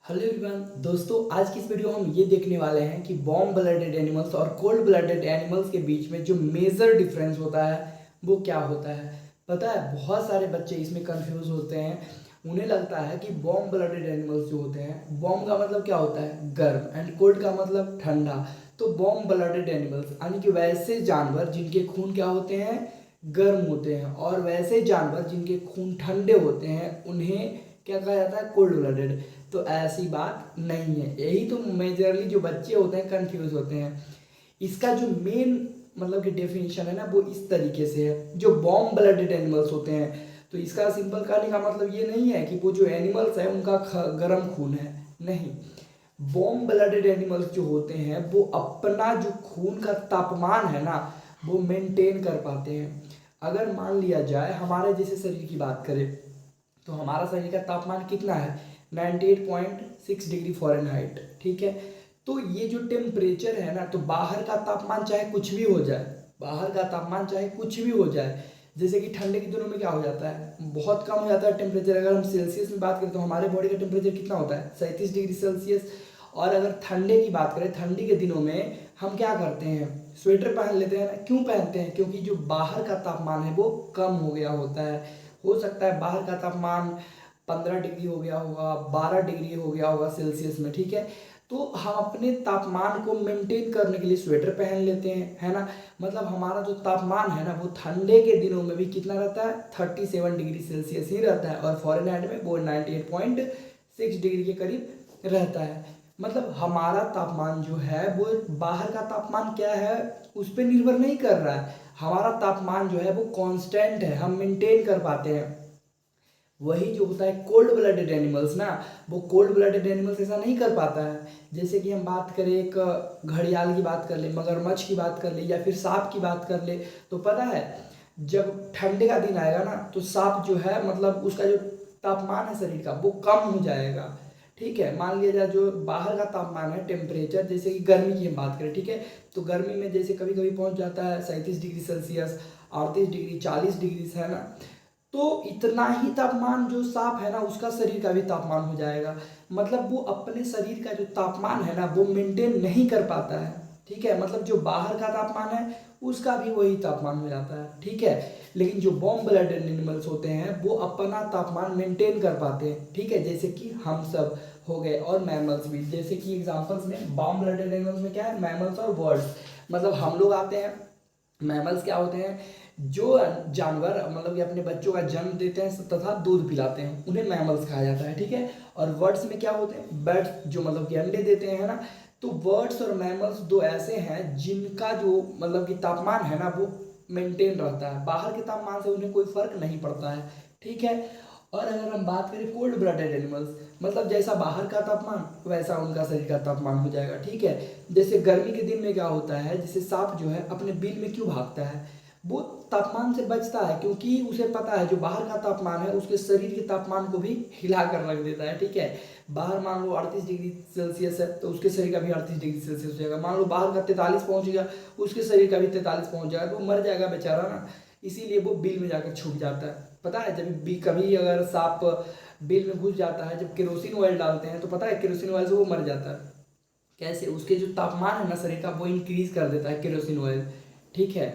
Hello everyone दोस्तों, आज की इस वीडियो में हम ये देखने वाले हैं कि वार्म ब्लडेड एनिमल्स और कोल्ड ब्लडेड एनिमल्स के बीच में जो मेजर डिफरेंस होता है वो क्या होता है। पता है, बहुत सारे बच्चे इसमें कंफ्यूज होते हैं। उन्हें लगता है कि वार्म ब्लडेड एनिमल्स जो होते हैं, वार्म का मतलब क्या होता है, गर्म, एंड कोल्ड का मतलब ठंडा। तो वार्म ब्लडेड एनिमल्स यानी कि वैसे जानवर जिनके खून क्या होते हैं, गर्म होते हैं, और वैसे जानवर जिनके खून ठंडे होते हैं उन्हें क्या कहा जाता है, कोल्ड ब्लडेड। तो ऐसी बात नहीं है, यही तो मेजरली जो बच्चे होते हैं कंफ्यूज होते हैं। इसका जो मेन मतलब कि डेफिनेशन है ना, वो इस तरीके से है। जो वार्म ब्लडेड एनिमल्स होते हैं, तो इसका सिंपल कहने का मतलब ये नहीं है कि वो जो एनिमल्स है उनका गर्म खून है, नहीं। वार्म ब्लडेड एनिमल्स जो होते हैं वो अपना जो खून का तापमान है ना, वो मेंटेन कर पाते हैं। अगर मान लिया जाए हमारे जैसे शरीर की बात करें, तो हमारा शरीर का तापमान कितना है, 98.6 डिग्री फ़ारेनहाइट, ठीक है। तो ये जो टेम्परेचर है ना, तो बाहर का तापमान चाहे कुछ भी हो जाए, बाहर का तापमान चाहे कुछ भी हो जाए, जैसे कि ठंडे के दिनों में क्या हो जाता है, बहुत कम हो जाता है टेम्परेचर। अगर हम सेल्सियस में बात करें तो हमारे बॉडी का टेम्परेचर कितना होता है, 37 डिग्री सेल्सियस। और अगर ठंडे की बात करें, ठंडी के दिनों में हम क्या करते हैं, स्वेटर पहन लेते हैं ना। क्यों पहनते हैं, क्योंकि जो बाहर का तापमान है वो कम हो गया होता है। हो सकता है बाहर का तापमान 15 डिग्री हो गया होगा, 12 डिग्री हो गया होगा सेल्सियस में, ठीक है। तो हम अपने तापमान को मेंटेन करने के लिए स्वेटर पहन लेते हैं, है ना। मतलब हमारा जो तापमान है ना, वो ठंडे के दिनों में भी कितना रहता है, 37 डिग्री सेल्सियस ही रहता है, और फॉरेनहाइट में वो 98.6 डिग्री के करीब रहता है। मतलब हमारा तापमान जो है वो बाहर का तापमान क्या है उस पर निर्भर नहीं कर रहा है। हमारा तापमान जो है वो कांस्टेंट है, हम मेंटेन कर पाते हैं। वही जो होता है कोल्ड ब्लडेड एनिमल्स ना, वो कोल्ड ब्लडेड एनिमल्स ऐसा नहीं कर पाता है। जैसे कि हम बात करें, एक घड़ियाल की बात कर ले, मगरमच्छ की बात कर ले, या फिर सांप की बात कर ले, तो पता है जब ठंडे का दिन आएगा ना, तो सांप जो है मतलब उसका जो तापमान है शरीर का वो कम हो जाएगा, ठीक है। मान लिया जाए जो बाहर का तापमान है, टेम्परेचर, जैसे कि गर्मी की हम बात करें, ठीक है। तो गर्मी में जैसे कभी कभी पहुंच जाता है 37 डिग्री सेल्सियस, 38 डिग्री, 40 डिग्री, है ना। तो इतना ही तापमान जो सांप है ना, उसका शरीर का भी तापमान हो जाएगा। मतलब वो अपने शरीर का जो तापमान है ना, वो मेंटेन नहीं कर पाता है, ठीक है। मतलब जो बाहर का तापमान है उसका भी वही तापमान हो जाता है, ठीक है। लेकिन जो वार्म ब्लडेड एनिमल्स होते हैं वो अपना तापमान मेंटेन कर पाते हैं, ठीक है। जैसे कि हम सब हो गए, और मैमल्स भी। जैसे कि एग्जांपल्स में वार्म ब्लडेड एनिमल्स में क्या है, मैमल्स और बर्ड्स। मतलब हम लोग आते हैं। मैमल्स क्या होते हैं, जो जानवर मतलब कि अपने बच्चों का जन्म देते हैं तथा दूध पिलाते हैं, उन्हें मैमल्स कहा जाता है, ठीक है। और बर्ड्स में क्या होते हैं, बर्ड्स जो मतलब कि अंडे देते हैं, है ना। तो बर्ड्स और मैमल्स दो ऐसे हैं जिनका जो मतलब कि तापमान है ना, वो मेंटेन रहता है, बाहर के तापमान से उन्हें कोई फर्क नहीं पड़ता है, ठीक है। और अगर हम बात करें कोल्ड ब्लडेड एनिमल्स, मतलब जैसा बाहर का तापमान वैसा उनका शरीर का तापमान हो जाएगा, ठीक है। जैसे गर्मी के दिन में क्या होता है, जैसे सांप जो है अपने बिल में क्यों भागता है, वो तापमान से बचता है, क्योंकि उसे पता है जो बाहर का तापमान है उसके शरीर के तापमान को भी हिला कर रख देता है, ठीक है। बाहर मान लो 38 डिग्री सेल्सियस है, तो उसके शरीर का भी 38 डिग्री सेल्सियस हो जाएगा। मान लो बाहर का 43 पहुंच गया, उसके शरीर का भी 43 पहुंच जाएगा, तो मर जाएगा बेचारा ना। इसीलिए वो बिल में जाकर छुप जाता है। पता है, जब भी कभी अगर सांप बिल में घुस जाता है, जब केरोसिन ऑयल डालते हैं, तो पता है केरोसिन ऑयल से वो मर जाता है। कैसे, उसके जो तापमान है ना शरीर का, वो इंक्रीज कर देता है केरोसिन ऑयल, ठीक है।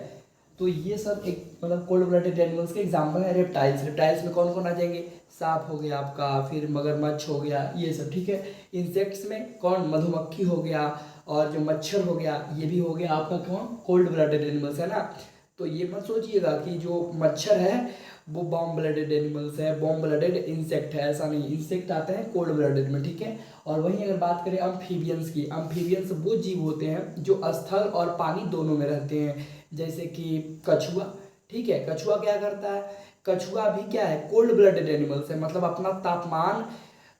तो ये सब एक मतलब कोल्ड ब्लडेड एनिमल्स के एग्जांपल है। रेप्टाइल्स, रेप्टाइल्स में कौन कौन आ जाएंगे, सांप हो गया आपका, फिर मगरमच्छ हो गया, ये सब, ठीक है। इंसेक्ट्स में कौन, मधुमक्खी हो गया, और जो मच्छर हो गया, ये भी हो गया आपका कौन, कोल्ड ब्लडेड एनिमल्स, है ना। तो ये मत सोचिएगा कि जो मच्छर है वो वार्म ब्लडेड एनिमल्स है, वार्म ब्लडेड इंसेक्ट है, ऐसा नहीं। इंसेक्ट आते हैं कोल्ड ब्लडेड में, ठीक है। और वहीं अगर बात करें अम्फीबियंस की, अम्फीबियंस वो जीव होते हैं जो स्थल और पानी दोनों में रहते हैं। जैसे कि कछुआ, ठीक है। कछुआ क्या करता है, कछुआ भी क्या है, कोल्ड ब्लडेड एनिमल्स है। मतलब अपना तापमान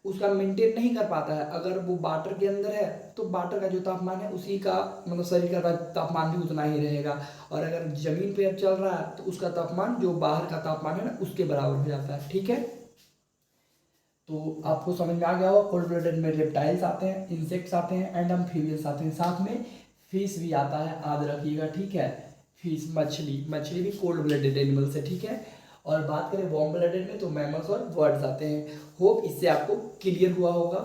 उसका मेंटेन नहीं कर पाता है। अगर वो वाटर के अंदर है तो वाटर का जो तापमान है उसी का मतलब शरीर का तापमान भी उतना ही रहेगा। और अगर जमीन पे अब चल रहा है तो उसका तापमान जो बाहर का तापमान है ना, उसके बराबर हो जाता है, ठीक है। तो आपको समझ में आ गया होगा, कोल्ड ब्लडेड में रेप्टाइल्स आते हैं, इंसेक्ट्स आते हैं, एंड एम्फीबियंस आते हैं, साथ में फिश भी आता है, याद रखिएगा, ठीक है। फिश, मछली, मछली भी कोल्ड ब्लडेड एनिमल्स है, ठीक है। और बात करें वार्म ब्लडेड में, तो मैमल्स और बर्ड्स आते हैं। होप इससे आपको क्लियर हुआ होगा।